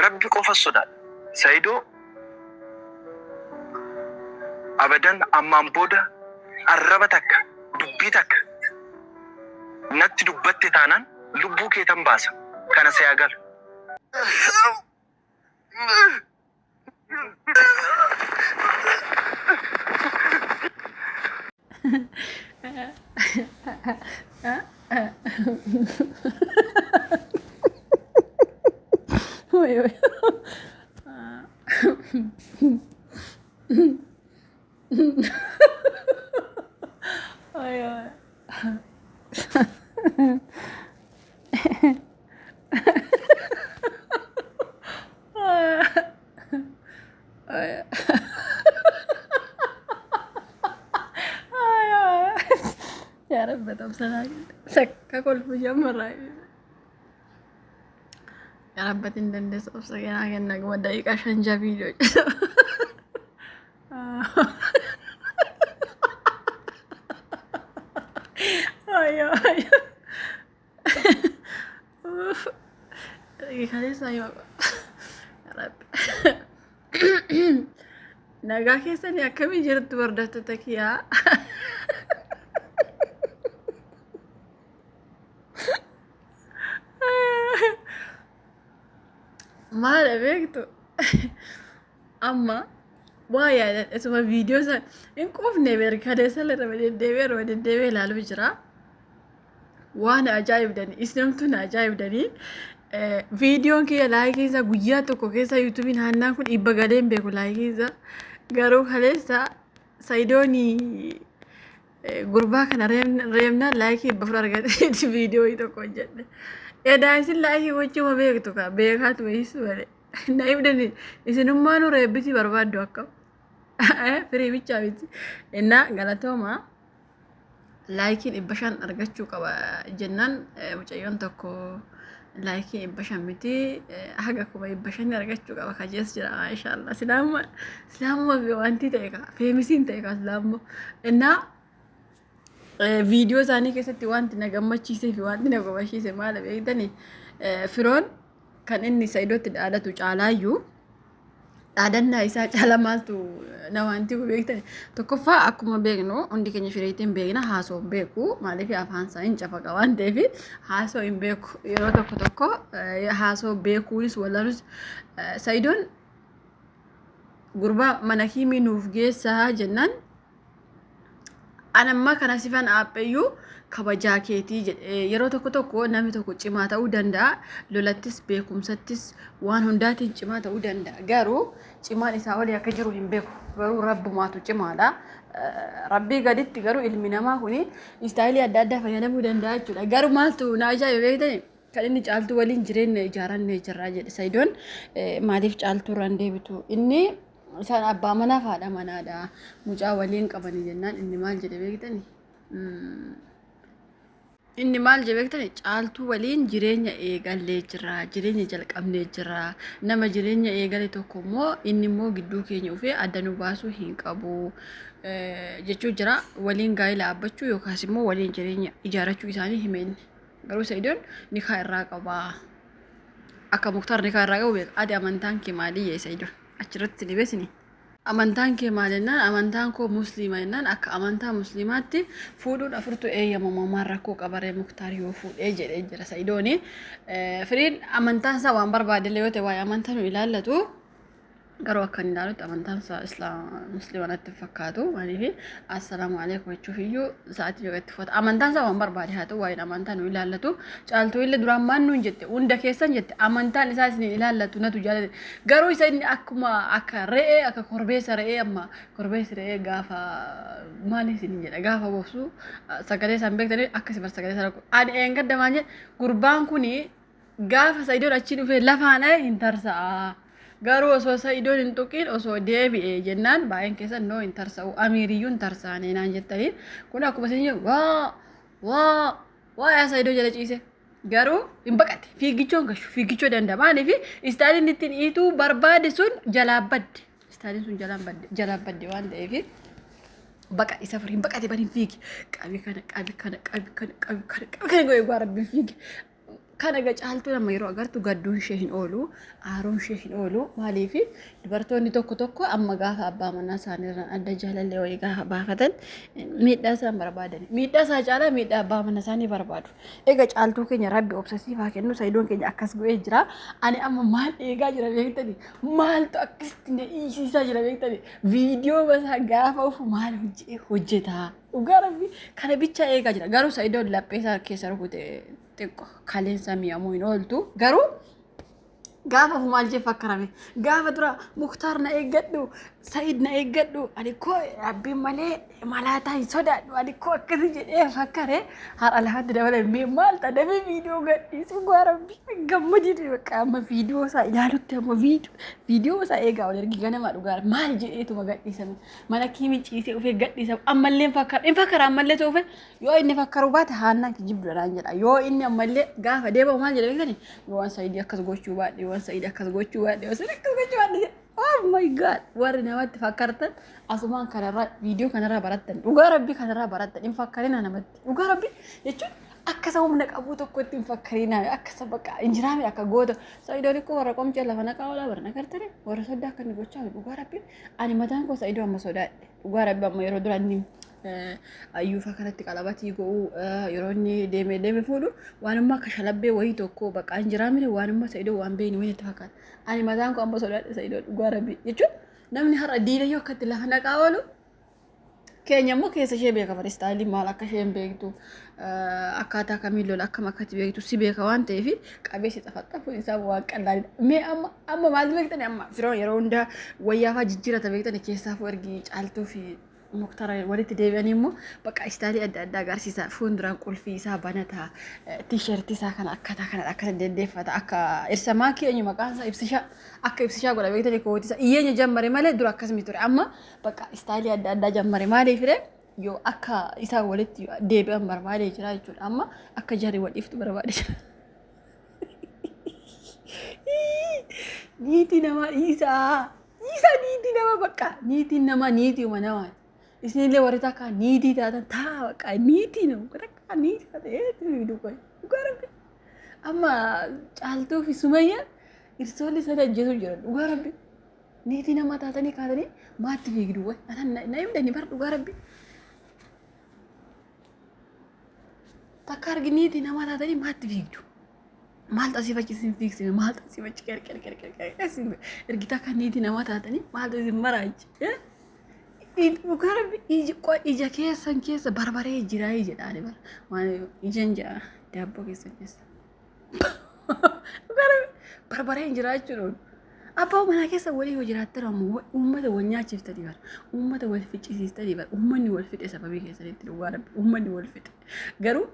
rabbi qofa sodaadha. Saayidoo abadan ammaan booda arraba takka dubbii takka natti dubbatte taanaan lubbuu kee tan baasa kana sayaagal. Oi, oi. Oi, oi. يا رب تبصنا سكك كل مجمرة يا رب تندس أبصنا كنا قم دايك عشان جابيلو أيوة أيوة خلينا سايو يا رب نجاكي سني أكمل جرت وردتك يا ما لبيكتو أما وايا اسمه فيديو سا إنكوف نبير كده سلا ربنا دبير وده دبير لالو جرا وانا أجايب دني إسلامتنا أجايب دني فيديو كي لايكيزا غوياتو كوكيزا يوتيوبين هانا كون إبغالين بيكو لايكيزا غارو خليسا سايدوني غربا كان ريمنا لايكي بفرار غادي فيديو يتو كوجد دايسين لايكي وجو ما بيكتو كا بيكات ويسو ولي نايبدني إسنما نو ريبتي بربادو أكم فري بيتشا بيتي إننا غلطوما لايكين إبشان أرجعشوا كوا جنان مجايون تكو لايكين إبشان متي حاجة كوا إبشان أرجعشوا كوا خجيس جرا إن شاء الله سلام وانتي تيكا فيمسين تيكا سلام إننا فيديو ثاني كيستي وانتي نجمع شيء في وانتي نجمع شيء ما له بيدني فرون كان إني سيدوت الآلة تجعلايو أدنى إسا جالا مالتو نوانتي بيكتني تكفى أكو ما بيغنو عندي كني فريتين بيغنا هاسو بيكو مالي في أفهان ساين جفا قوان ديفي هاسو إن بيكو يرو تكو هاسو بيكو لس ولارس سيدون غربا مناكيمي نوفجي سها جنان أنا ما كان سيفان أبيو kabajaa keetii yeroo tokko namni tokko cimaa ta'uu danda'a lolattis beekumsattis waan hundaatiin cimaa ta'uu danda'a garuu cimaan isaa olii akka jiru hin beeku garuu rabbumaatu cimaadha rabbii gaditti garuu ilmi namaa kuni istaayilii adda addaa fayyadamuu danda'a jechuudha garuu maaltu na ajaa'iba beektani kan inni caaltuu waliin jireenya ijaarannee jirra jedhe Saidoon maaliif caaltuu irraan deebitu inni isaan abbaa manaa fi haadha manaadha mucaa waliin qabanii jennaan inni maal jedhe beektani inni maal jebeektani caaltuu waliin jireenya eegalee jira jireenya jalqabnee jira nama jireenya eegale tokko immoo inni immoo gidduu keenya ufee adda nu baasuu hin qabu jechuu jira waliin gaa'ila abbachuu yookaas immoo waliin jireenya ijaarachuu isaanii himeen garuu Saidoon nikaa irraa qaba akka Muktaar nikaa irraa qabu beeka adi amantaan kee maalii Saidoon achirratti ni beesni amantaan kee maalinnaan amantaan koo muslima innaan akka amantaa muslimaatti fuudhuun afurtu eeyyamamaa rakkoo qabaree Muktaar yoo fuudhee jedhee jira Saidooni firiin amantaan isaa waan barbaadillee yoo ta'e waa'ee amantaa nu ilaallatu garuu akka inni ilaalutti amantaan isaa islaam muslimanatti fakkaatu maaliif assalaamu alaykum jechuuf iyyuu sa'aatii yoo itti fudhata amantaan isaa waan barbaade haa ta'u waa'ee amantaa nu ilaallatu caaltuu illee duraan maan nuun jette hunda keessan jette amantaan isaa isin ilaallatu natu jaalate garuu isa inni akkuma akka re'ee akka korbeessa re'ee amma korbeessi re'ee gaafa maali isin jedha gaafa bofsu sagalee isaan beektanii akkasi bar sagalee isaa ani eengadda maan jedhe gurbaan kuni gaafa Saidoon achi dhufee lafaan hin tarsa'a garuu osoo Saidoon hin tuqin osoo deebi'ee jennaan baay'een keessan noo hin tarsa'u amiiriyyuun tarsaanee naan jettanii kun akkuma isin jedhu waa yaa Saidoo jala ciise garuu hin baqate fiigichoon gashu fiigichoo danda'a maaliif istaaliin ittiin dhiituu barbaade sun jalaa badde istaaliin sun jalaa badde waan ta'eef baqa isa firiin baqate bariin fiigi qabi kana go'ee gwaa rabbiin fiigi kana gacaaltu nama yeroo agartu gadduun ishee hin oolu aaruun ishee hin oolu maaliif dubartoonni tokko amma gaafa abbaa manaa isaaniirraan adda jaalallee wayii gaafa baafatan miidhaa isaan barbaadan miidhaa isaa caalaa miidhaa abbaa manaa isaanii barbaadu egaa caaltuu keenya rabbi obsasiifaa kennu sayidoon keenya akkas go'ee jira ani amma maal eegaa jira beektani maaltu akkasitti na dhiisisaa jira beektani viidiyoo basaa gaafa ufu maal hojjetaa dhugaa rabbi kana bicha eegaa jira garuu sayidoon laphee isaa keessa rukute xiqqoo kaleensa mi'amuu hin ooltu garuu gaafa maal jee fakkarame gaafa dura Muktaar na eeggadhu Said na eeggadhu ani koo rabbiin malee malaataa hin sodaadhu ani koo akkasi jedhee fakkare har'a lafatti dabalee mee maal ta'ee viidiyoo gadhiisu gaa rabbi gammadii bakka amma viidiyoo isaa ilaalutti amma viidiyoo isaa eegaa wal ergi ganama dhugaa maal jedheetuma gadhiisame mana kiimi ciisee ufee gadhiisame ammallee fakkara ammallee ta'uufe yoo inni fakkaru baate haannaan kijibdudhaan jedha yoo inni ammallee gaafa deebi'u maal jedhe beekani yoo waan Said akkas gochuu baadhe waan Said akkas gochuu baadhe oh my god warri namatti fakkartan asumaan kanarraa viidiyoo kanarraa barattan dhugaa rabbi kanarraa barattan hin fakkarina namatti dhugaa rabbi jechuun akka humna qabu tokkotti hin fakkarina akka bakka injiraame akka goota Saidoo ko warra qomcee lafa naqaa wala barna gartare warra sodaa akka ni gochaa dhugaa rabbi ani mataan ko Saidoo amma sodaadhe dhugaa rabbi amma yeroo duraan ayyuu fakkaratti qalabatii go'uu yeroo inni deeme fuudhu waanuma akka shalabbee wayii tokko bakka injiraamine waanuma Saidoo waan beeni wayii itti fakkaata ani mataan ko amma sodaadhe Saidoo dhugaa rabbi jechuun namni har'a diina yoo akkatti lafa naqaa oolu keenya immoo keessa ishee beeka faristaayilii maal akka isheen beektu akkaataa kamiin lola akkam akkatti beektu si beeka waan ta'eef qabeessi xafaxafuun isaa waan qallaadha mee amma maal beektani amma firoon yeroo hundaa wayyaafaa jijjiirata beektani keessaafuu ergi caaltuu fi Muktaar walitti deebi'anii immoo bakka istaayilii adda addaa agarsiisa fuulduraan qulfii isaa banataa tiishertii isaa kana akkaataa kana akkasa deddeeffata akka irsamaa keenya maqaan isaa ibsishaa godha beektani kootisa iyyeenya jammare malee dura akkasuma ture amma bakka istaayilii adda addaa jammare maaliif yoo akka isaa walitti deebi'an barbaadee jira jechuudha amma akka jarri wal iftu barbaadee jira. Niitii namaa dhiisaa niitii nama bakka niitiin namaa niitiuma namaati. Isinillee warri takka niitii taatan taa bakka niitii nama takka niitii taatee dhugaa rabbi amma caaltuu fi Sumayyaa irsoolli sana ajjeesuu jiran dhugaa rabbi niitii nama taatanii kaatanii maatti fiigdu way na himdanii bar dhugaa rabbi takka argi niitii nama taatanii maatti fiigdu maal xasiifachi isin fiigsime maal xasiifachi kerker ergi takka niitii nama taatanii maal isin maraachi dhugaa rabbi ija keessa barbaree jiraa jedhaani bar waan ijaan jaa daabboo keessa dhugaa rabbi barbaree jiraa jechuudha abbaa manaa keessa walii yoo jiraattan ammoo uummata wal nyaachiftanii bar uummata wal ficcisiistanii bar uummanni wal fixe sababii keessanitti dhugaa rabbi uummanni wal fixe garuu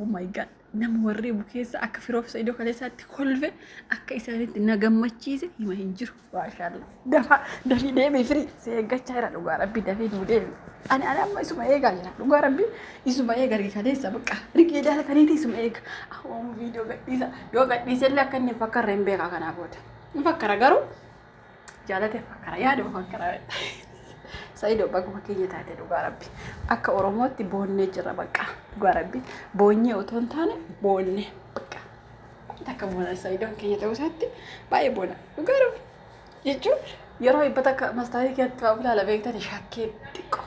oh my god nama warri bukeessa akka firoof Saidoo kaleessaatti kolfe akka isaanitti na gammachiise hima hin jiru maashaallah dafii deemee firii si eeggachaa jira dhugaa rabbi dafii nuu deemi ani amma isuma eegaa jira dhugaa rabbi isuma eegaa kaleessa bakka rigee jaalataniiti isuma eega awwaamu viidiyoo gadhiisa yoo gadhiisellee akka inni fakkarra hin beekaa kanaa booda hin fakkara garuu jaalatee fakkara yaaduma fakkara Saidoo bakka keenya taate dhugaa rabbi akka Oromootti boonnee jira bakka dhugaa rabbi boonyee otoo hin taane boonne bakka takka boona Saidoon keenya ta'uu isaatti baay'ee boona dhugaa rabbi jechuun yeroo ibbata mastaayii keessatti waa ilaala beektani shakkee xiqqoo